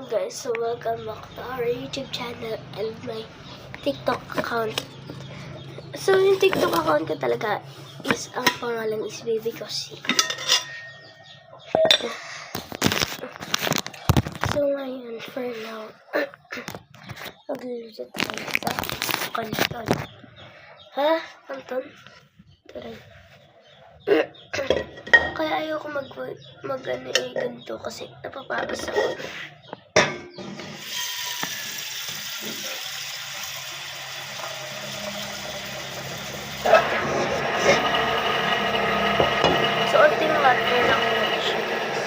guys, so welcome back to our YouTube channel and my TikTok account. So yung TikTok account ko talaga is, ang pangalan is Baby Cozy. So ngayon, for now, magluluto tayo sa kanton. Ha? Kanton? Taray. Kaya ayoko ganito kasi napapagas ako. So, unting water lang yun siya, guys.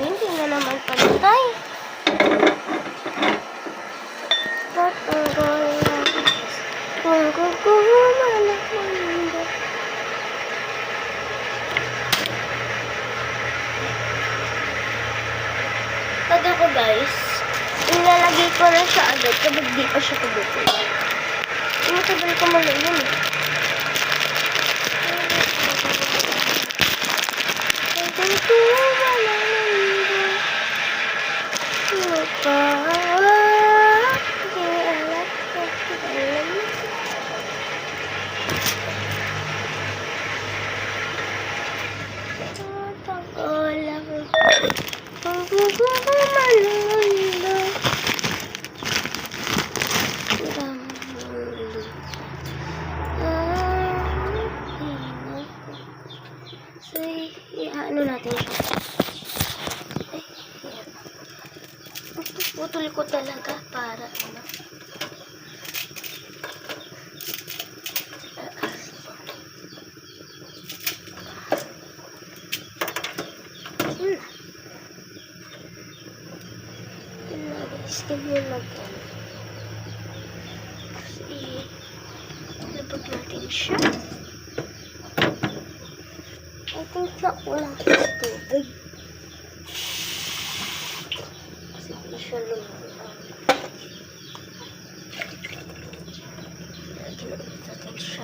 Hindi na naman pantay. Pag ako guys, ilalagay ko na siya agad kapag di pa siya tubutin. Matagal ko muna yun eh. So, ano natin siya. Putol ko talaga para ano. Ganyan mag-ano. Kasi, labag natin siya. I think na wala sa tubig. Kasi hindi siya lumulong. Ginamit natin siya.